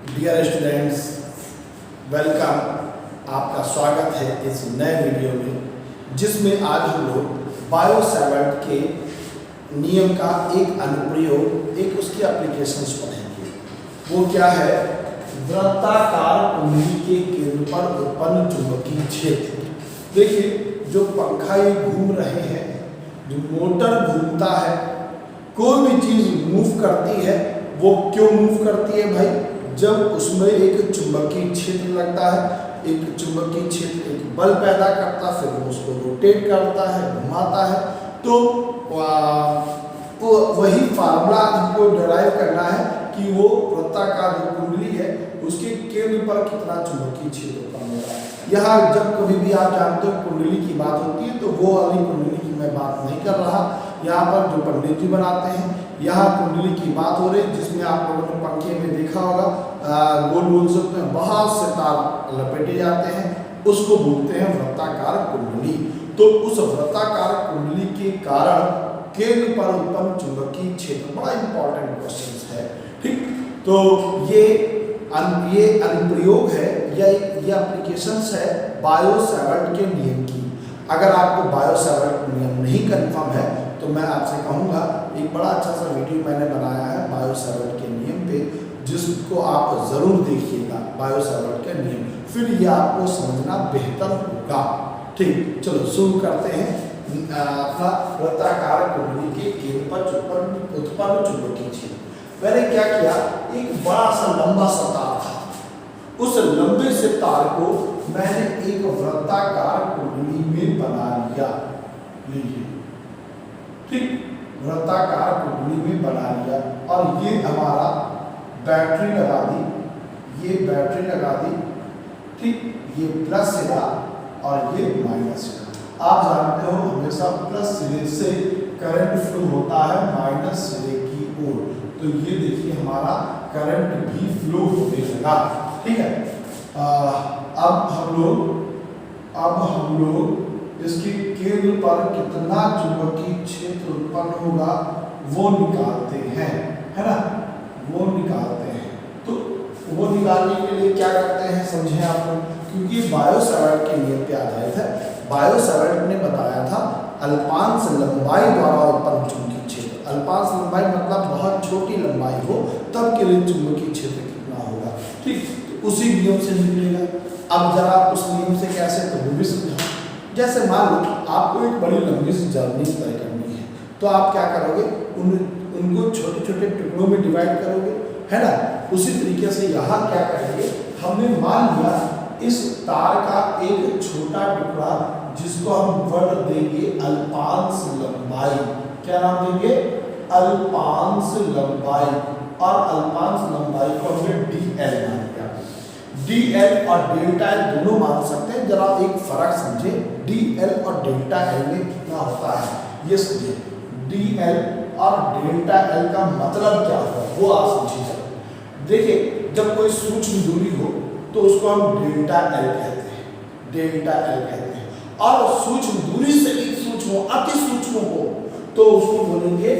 Dear students, welcome. आपका स्वागत है इस नए वीडियो में जिसमें आज हम लोग बायो सेवर्ट के नियम का एक अनुप्रयोग, एक उसकी एप्लीकेशंस पढ़ेंगे। वो क्या है? वृत्ताकार कुंडली के केंद्र पर उत्पन्न चुंबकीय क्षेत्र। देखिए, जो पंखा ये घूम रहे हैं, जो मोटर घूमता है, कोई भी चीज मूव करती है, वो क्यों मूव करती है भाई? जब उसमें एक चुंबकीय क्षेत्र लगता है, एक चुंबकीय क्षेत्र एक बल पैदा करता है, फिर वो उसको रोटेट करता है, घुमाता है। तो वही फार्मूला हमको डिराइव करना है कि वो वृत्ताकार जो कुंडली है उसके केंद्र पर कितना चुंबकीय क्षेत्र उत्पन्न हो रहा है। यहाँ जब कभी भी आप जानते हो कुंडली की बात होती है तो वो वाली कुंडली की मैं बात नहीं कर रहा। यहाँ पर जो पंडित जी बनाते हैं, यहाँ कुंडली की बात हो रही है जिसमें आप लोगों ने पंखे में देखा होगा, गोल गोल से उसमें बहुत से तार लपेटे जाते हैं, उसको बोलते हैं वृत्ताकार कुंडली। तो उस वृत्ताकार कुंडली के कारण केंद्र पर उत्पन्न चुंबकीय क्षेत्र बड़ा इंपॉर्टेंट क्वेश्चन है। ठीक, तो ये अनुप्रयोग है या ये एप्लीकेशंस है बायो सेवर्ट के नियम की। अगर आपको बायो सेवर्ट नियम नहीं कंफर्म है तो मैं आपसे कहूँगा, एक बड़ा अच्छा सा वीडियो मैंने बनाया है बायो सेवर्ट के नियम पे, जिसको आप जरूर देखिएगा। बायो सेवर्ट के नियम, फिर ये आपको समझना बेहतर होगा। ठीक, चलो शुरू करते हैं अपना वृत्ताकार कुंडली के केंद्र पर उत्पन्न चुंबकीय क्षेत्र। मैंने क्या किया, एक बड़ा सा लंबा सा तार था, उस लंबे से तार को मैंने एक वृत्ताकार कुंडली में बना लिया। लीजिए, ठीक, वृत्ताकार कुंडली में बना लिया और ये हमारा बैटरी लगा दी, ये बैटरी लगा दी। ठीक, ये प्लस सिरा और ये माइनस सिरा। आप जानते हो हमेशा प्लस सिरे से करंट फ्लो होता है माइनस सिरे की ओर। तो ये देखिए हमारा करंट भी फ्लो होने लगा। ठीक है, अब हम लोग इसके केंद्र पर कितना चुंबकीय क्षेत्र उत्पन्न होगा वो निकालते हैं, है ना? वो निकालते हैं। तो वो निकालने के लिए क्या करते हैं समझे आप लोग, क्योंकि बायो सेवर्ट के नियम पे आधारित है। बायो सेवर्ट ने बताया था अल्पांश लंबाई द्वारा उत्पन्न चुंबकीय क्षेत्र। अल्पांश लंबाई मतलब बहुत छोटी लंबाई हो तब के लिए चुंबकीय क्षेत्र कितना होगा। ठीक, तो उसी नियम से निकलेगा। अब जरा उस नियम से कैसे, तो वो भी समझाओ। जैसे मान लो आपको एक बड़ी लंबी सी जर्नी तय करनी है, तो आप क्या करोगे, उनको छोटे छोटे टुकड़ों में डिवाइड करोगे, है ना? उसी तरीके से यहाँ क्या करेंगे, हमने मान लिया इस तार का एक छोटा टुकड़ा जिसको हम वर्ड देंगे अल्पांश लंबाई। क्या नाम देंगे? अल्पांश लंबाई। और अल्पांश लंबाई को हमने DL मान लिया। DL और डेल्टा L दोनों मान सकते हैं। जरा एक फर्क समझे, DL और डेल्टा L में कितना होता है ये समझे। DL और डेल्टा L का मतलब क्या होगा वो आप समझिए। देखिए, जब कोई सूक्ष्म दूरी हो तो उसको हम डेल्टा L कहते हैं, डेल्टा L कहते हैं। और सूक्ष्म दूरी से भी सूक्ष्म, अति सूक्ष्म हो तो उसको बोलेंगे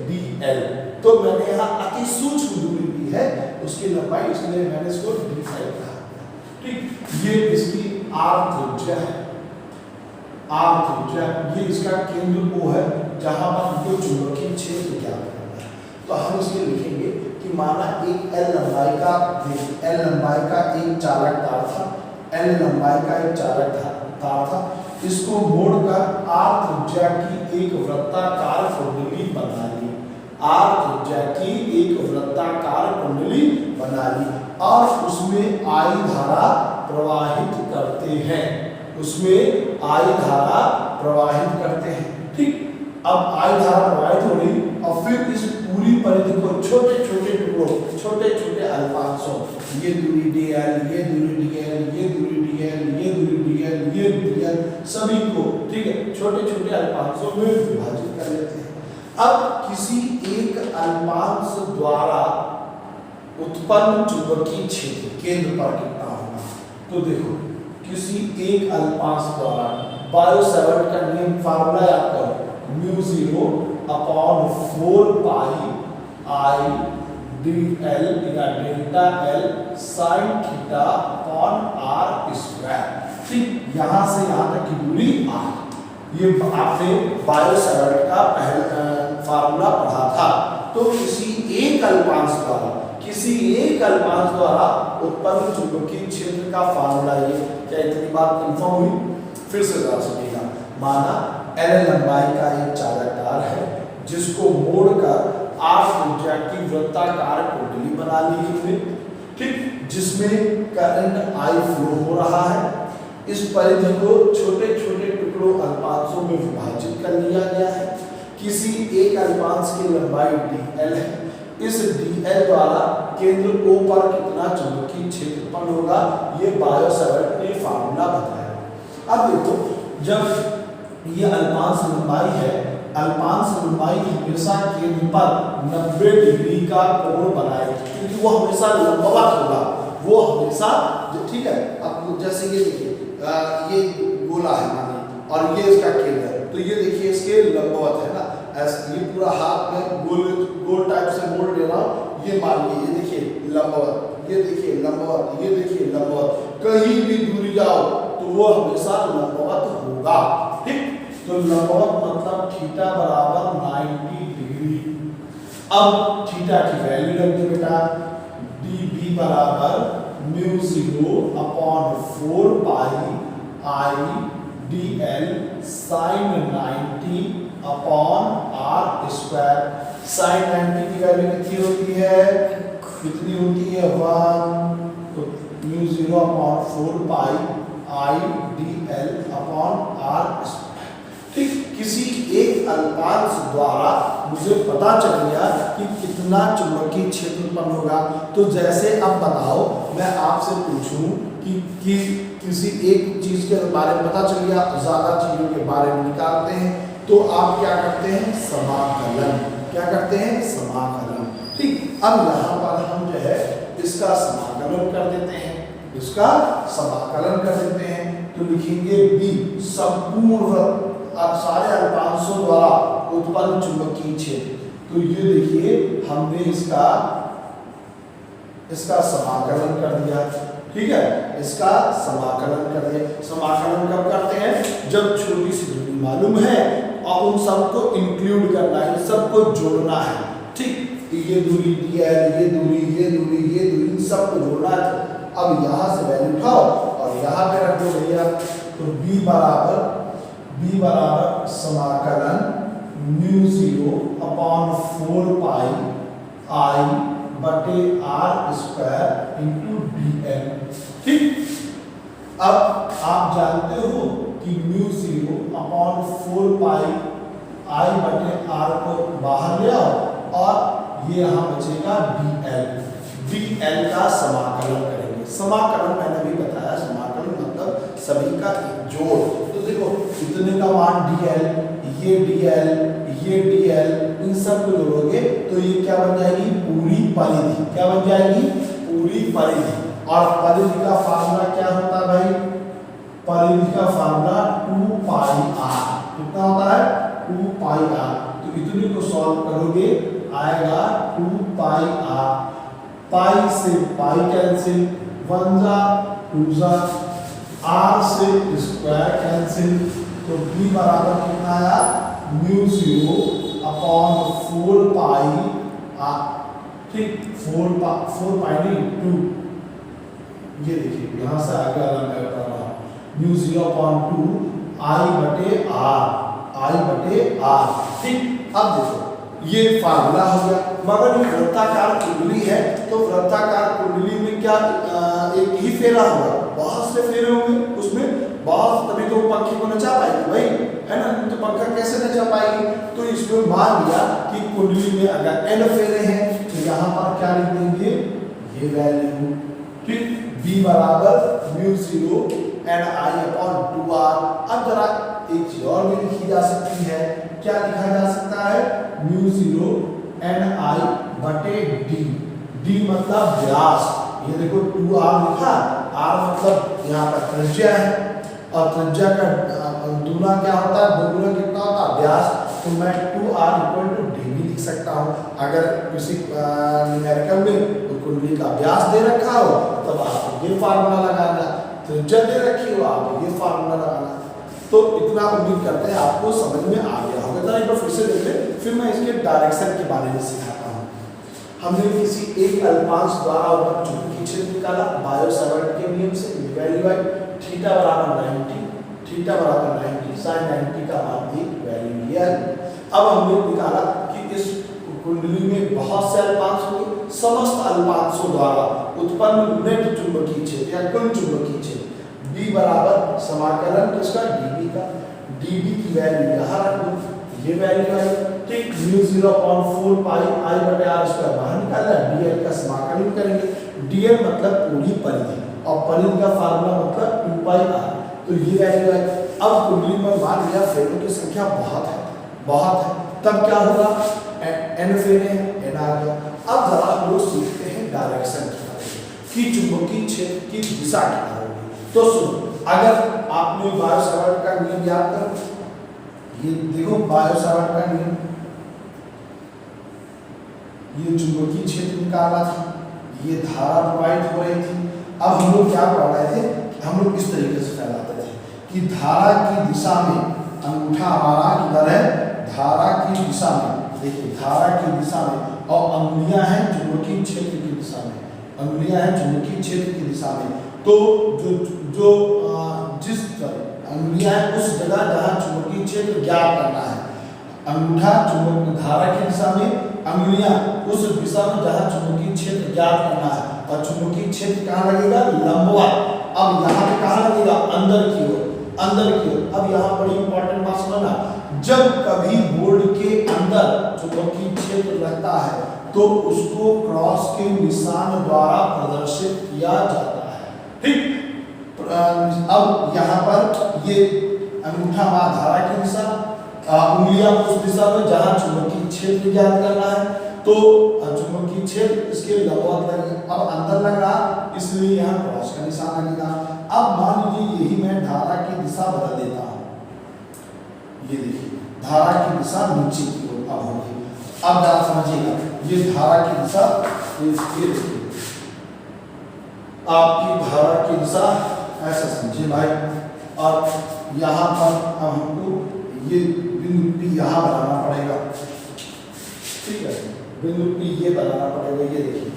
DL। तो मैंने यहाँ अति सूक्ष्म दूरी दी है उसकी लंबाई, इसलिए मैंने इसको D5 कहा। ठीक, ये इसकी R त्रिज्या है, R त्रिज्या, ये इसका केंद्र वो है जहां पर हमको चुंबकीय क्षेत्र ज्ञात करना है। तो हम इसलिए लिखेंगे कि माना एक L लंबाई का एक चालक तार था, L लंबाई का एक चालक तार था। इसको मोड़कर R त्रिज्या की एक वृत्ताकार कुंडली बना ली, R त्रिज्या की एक वृत्ताकार कुंडली बना ली और उसमें I धारा प्रवाहित करते हैं, उसमें I धारा प्रवाहित करते हैं। ठीक, अब I धारा प्रवाहित हो रही और फिर इस पूरी परिधि को छोटे छोटे टुकड़ों, छोटे छोटे अल्पांशों, ये दूरी DL, ये दूरी DL, ये दूरी DL, ये दूरी DL, ये DL, सभी को, ठीक है, छोटे छोटे अल्पांशों में विभाजित कर लेते हैं। अब किसी एक अल्पांश द्वारा उत्पन्न चुंबकीय क्षेत्र केंद्र पर कितना होगा, तो देखो किसी एक अल्पांश द्वारा, बायो सेवर्ट का नियम फार्मूला याद करो, μ0/4 पाई I डी एल या delta L sine theta upon R square. ठीक, यहां से यहां तक की दूरी आर। ये आपने बायो सेवर्ट का पहला फार्मूला पढ़ा था। तो किसी एक अल्पांश द्वारा उत्पन्न चुंबकीय क्षेत्र का फार्मूला ये। क्या इतनी बात कंफर्म हुई? फिर से जरा सुनिएगा। माना एल लंबाई का एक चालकदार है जिसको मोड़कर आर त्रिज्या की वृत्ताकार कुंडली बना ली हमने। ठीक, जिसमें करंट आई फ्लो हो रहा है। इस परिधि को छोटे छोटे टुकड़ों अल्पांशों में विभाजित कर लिया गया है। किसी एक अल्पांश की लंबाई dl है। इस dl द्वारा केंद्र O पर कितना चुंबकीय क्षेत्र उत्पन्न होगा, ये बायो सेवर्ट ने फार्मूला बताया। अब देखो, जब ये अल्पांश लंबाई है, अल्पांश लंबाई हमेशा केंद्र पर 90 डिग्री का कोण बनाएगी, क्योंकि वो हमेशा लंबवत होगा। वो हमेशा, ठीक है। अब जैसे ये देखिए, ये गोला है मानिए, और ये इसका केंद्र है, तो ये देखिए इसके लंबवत है ना। ऐसे ये पूरा हाथ में गोल टाइप से मोड़ ले रहा हूं। ये मानिए, ये देखिए लंबवत, ये देखिए लंबवत, ये देखिए लंबवत। कहीं भी दूरी जाओ तो वो हमेशा लंबवत होगा। ठीक, तो लंबवत मतलब थीटा बराबर 90 डिग्री। अब थीटा की वैल्यू रख दो बेटा, dB बराबर μ0 upon 4 pi I dl sine 90 upon R square. Sine 90 की वैल्यू कितनी होती है? कितनी होती है? 1। तो μ0 upon 4 pi I dl upon R square. ठीक, किसी एक अल्पांश द्वारा मुझे पता चल गया कि कितना चुंबकीय क्षेत्र उत्पन्न होगा। तो जैसे अब बताओ, मैं आपसे पूछूं कि किसी एक चीज के बारे में पता चल गया, ज्यादा चीजों के बारे में निकालते हैं, तो आप क्या करते हैं? समाकलन। क्या करते हैं? समाकलन। ठीक, अब यहाँ पर हम जो है इसका समाकलन कर देते हैं, इसका समाकलन कर देते हैं। तो लिखेंगे b संपूर्ण सारे अल्पांशों द्वारा उत्पन्न चुंबकीय क्षेत्र। तो ये देखिए, हमने इसका समाकलन कर दिया। ठीक है, इसका समाकलन कर दिया। समाकलन कब करते हैं? जब छोटी सी दूरी मालूम है और उन सबको इंक्लूड करना है, सबको जोड़ना है। ठीक, ये दूरी dl, ये दूरी, ये दूरी, ये दूरी, सबको जोड़ना है। अब यहाँ से वैल्यू उठाओ और यहाँ पे रख दो भैया। तो b बराबर समाकलन μ0 अपॉन 4 पाई I बटे आर स्क्वायर इंटू dl। ठीक, अब आप जानते हो कि μ0 अपॉन 4 पाई I बटे आर को बाहर ले आओ और ये यहाँ बचेगा dl का समाकलन करेंगे। समाकलन मैंने भी बताया, समाकलन मतलब सभी का जोड़। तो देखो, इतने का मान dl, ये dl, इन सब को जोड़ोगे तो ये क्या बन जाएगी? पूरी परिधि। क्या बन जाएगी? पूरी परिधि। और परिधि का फार्मूला क्या होता है भाई? परिधि का फार्मूला 2 पाई r। कितना होता है? 2 पाई r। तो इतने को सॉल्व करोगे, आएगा 2 पाई r। पाई से पाई कैंसिल, 1 जा 2 जा, r से स्क्वायर कैंसिल। तो b बराबर कितना आया? μ0 अपॉन 4 पाई r। ठीक, 4 पाई नहीं 2। ये देखिए, यहाँ से आगे वाला मैं बता रहा हूँ, μ0 अपॉन 2 I बटे r। ठीक, अब देखो, ये फार्मूला हो गया। मगर ये वृत्ताकार कुंडली है, तो वृत्ताकार कुंडली में क्या एक ही फेरा होगा? बहुत से फेरे होंगे उसमें, बहुत, तभी तो पंखे को नचा पाएगी भाई, है ना। तो पंखा कैसे नचा पाएगी? तो इसमें मान लिया कि कुंडली में अगर n फेरे हैं, तो यहाँ पर क्या लिख देंगे? ये वैल्यू। ठीक, b बराबर μ0 n I अपॉन 2r। अब जरा एक चीज और भी लिखी जा सकती है। क्या लिखा जा सकता है? μ0 n I बटे d मतलब व्यास। ये देखो 2r लिखा, r मतलब यहाँ पर त्रिज्या है, और त्रिज्या का दूना क्या होता है? दोगुना कितना होता है? व्यास। तो मैं 2r इक्वल टू d लिख सकता हूँ। अगर किसी न्यूमेरिकल में कुंडली का व्यास दे रखा हो तब आप ये फार्मूला लगाना, त्रिज्या दे रखी हो आप ये फार्मूला लगाना। तो इतना उम्मीद करते हैं आपको समझ में आ गया होगा। जरा एक बार फिर से देख लें, फिर मैं इसके डायरेक्शन के बारे में सिखाता हूँ। हमने किसी एक अल्पांश द्वारा ऊपर चुंबकीय क्षेत्र निकाला बायो-सावर्ट के नियम से, वैल्यू आई थीटा बराबर 90, थीटा बराबर 90, sin 90 का मान दी वैल्यू ये आई। अब हमने निकाला कि इस कुंडली में बहुत से अल्पांश होंगे, समस्त अल्पांशों द्वारा उत्पन्न नेट चुंबकीय क्षेत्र या कुल चुंबकीय क्षेत्र B बराबर समाकलन किसका, dB का, dB की वैल्यू यहाँ रखो, ये वैल्यू आई, ठीक, μ0/4 पाई I बटे r स्क्वायर बाहर निकालना, dl का समाकलन करेंगे, dl मतलब पूरी परिधि और परिधि का फार्मूला मतलब 2 पाई r, तो ये वैल्यू आई। अब कुंडली में मान लिया फेरों की संख्या बहुत है, तब क्या होगा, n फेरे n आ गया। अब जरा हम लोग सीखते हैं डायरेक्शन के बारे में कि चुंबकीय क्षेत्र की दिशा क्या होगी। तो सुनो, अगर आपने बायो-सावर्ट का नियम याद करो, ये देखो बायो-सावर्ट का नियम, ये चुंबकीय क्षेत्र निकाला था, ये धारा प्रवाहित हो रही थी। अब हम लोग क्या पढ़ रहे थे, हम लोग इस तरीके से फैलाते थे कि धारा की दिशा में अंगूठा हमारा किधर है, धारा की दिशा में, देखिए धारा की दिशा में, और अंगुलियां हैं चुंबकीय क्षेत्र की दिशा में, अंगुलियां हैं चुंबकीय क्षेत्र की दिशा में। तो जो जिस अंगुलियां हैं उस जगह जहां चुंबकीय क्षेत्र ज्ञात करना है, अंगूठा चुंबक धारा की दिशा में, अंगुलियां उस दिशा में जहां चुंबकीय क्षेत्र ज्ञात करना है, और चुंबकीय क्षेत्र कहाँ लगेगा, लंबवत। अब यहाँ पे कहाँ लगेगा, अंदर की ओर। अब यहाँ बड़ी इंपॉर्टेंट बात समझना, जब कभी बोर्ड के अंदर चुंबकीय क्षेत्र लगता है तो उसको क्रॉस के निशान द्वारा प्रदर्शित किया जाता है, ठीक। अब यहाँ पर ये अंगूठा वहाँ धारा की दिशा, उंगलियां उस दिशा में जहाँ चुंबकीय क्षेत्र ज्ञात करना है, तो चुंबकीय क्षेत्र इसके लंबवत लगेगा। अब अंदर लग रहा इसलिए यहाँ क्रॉस का निशान लगेगा। अब मान लीजिए यही मैं धारा की दिशा बदल देता हूँ, ये देखिए धारा की दिशा नीचे की ओर अब होगी। अब आप समझिएगा, ये धारा की दिशा, ये देखिए आपकी धारा की दिशा ऐसा समझिए भाई, और यहाँ पर हमको ये बिंदु P यहाँ बनाना पड़ेगा, ठीक है, बिंदु P ये बनाना पड़ेगा, ये देखिए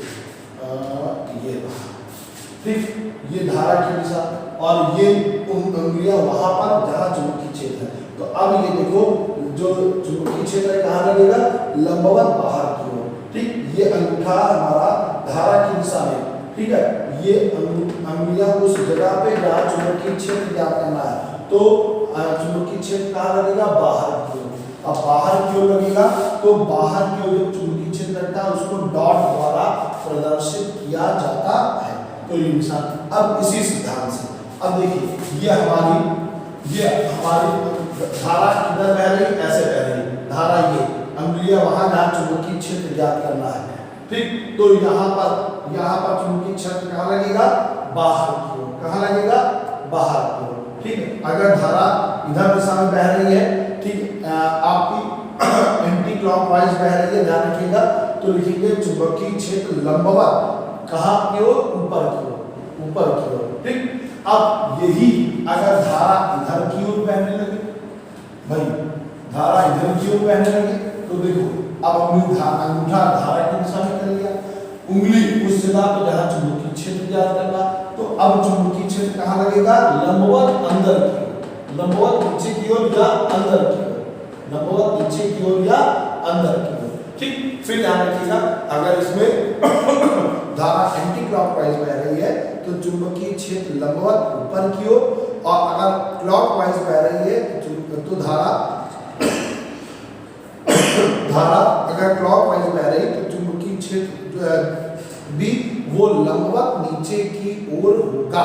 ये ठीक, ये धारा की दिशा, और ये उंगलियां वहां पर जहाँ चुंबकीय क्षेत्र है। तो अब ये देखो जो चुंबकीय क्षेत्र है कहाँ लगेगा, लंबवत बाहर की ओर, ठीक। ये अंगूठा हमारा धारा की दिशा में, ठीक है, ये अंगुलियां उस जगह पे जहाँ चुंबकीय क्षेत्र ज्ञात करना है, तो चुंबकीय क्षेत्र कहाँ लगेगा, बाहर की ओर। अब बाहर की ओर लगेगा तो बाहर की ओर जो चुंबकीय क्षेत्र लगता है उसको डॉट द्वारा प्रदर्शित किया जाता है, तो ये निशान। अब इसी सिद्धांत से अब देखिए ये हमारी धारा किधर बह रही, ऐसे बह रही धारा, ये अंगुलियां वहां जहाँ चुंबकीय क्षेत्र ज्ञात करना है, ठीक। तो यहाँ पर चुंबकीय क्षेत्र कहाँ लगेगा, बाहर की ओर, कहाँ लगेगा, बाहर की ओर, ठीक है। अगर धारा इधर दिशा में बह रही है, ठीक, आपकी एंटी क्लॉकवाइज बह रही है, ध्यान रखिएगा, तो लिखेंगे चुंबकीय क्षेत्र लंबवत कहाँ की ओर, ऊपर की ओर, ठीक। अब यही अगर धारा इधर की ओर बहने लगे, भाई धारा इधर की ओर बहने लगे, तो देखो अब अंगूठा धारा की दिशा में कर लिया, उंगली उस जगह पर जहाँ चुंबकीय क्षेत्र ज्ञात करना, तो अब चुंबकीय क्षेत्र कहाँ लगेगा, लंबवत अंदर की ओर, लंबवत नीचे की ओर या अंदर की ओर, लंबवत नीचे की ओर या अंदर की ओर, ठीक। फिर ध्यान रखिएगा, अगर इसमें धारा एंटी क्लॉकवाइज बह रही है तो चुंबकीय क्षेत्र लंबवत ऊपर की ओर, और अगर क्लॉकवाइज बह रही है तो धारा अगर क्लॉकवाइज बह रही तो चुंबकीय क्षेत्र जो है भी वो लंबवत नीचे की ओर होगा,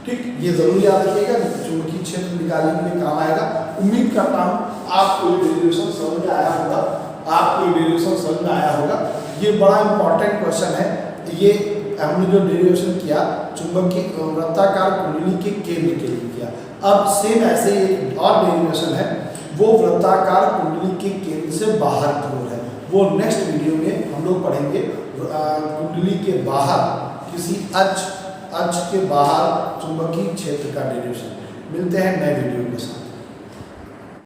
ठीक। ये जरूर याद रखिएगा, चुंबकीय क्षेत्र निकालने के लिए काम आएगा। उम्मीद करता हूँ आपको ये डेरिवेशन समझ में आया होगा, ये बड़ा इंपॉर्टेंट क्वेश्चन है। ये हमने जो डेरिवेशन किया चुंबकीय वृत्ताकार कुंडली के केंद्र के लिए किया। अब सेम ऐसे एक और डेरिवेशन है, वो वृत्ताकार कुंडली के केंद्र से बाहर की ओर है। वो नेक्स्ट वीडियो में हम लोग पढ़ेंगे। कुंडली के बाहर किसी अक्ष के बाहर चुंबकीय क्षेत्र का डेरिवेशन। मिलते हैं नए वीडियो के साथ।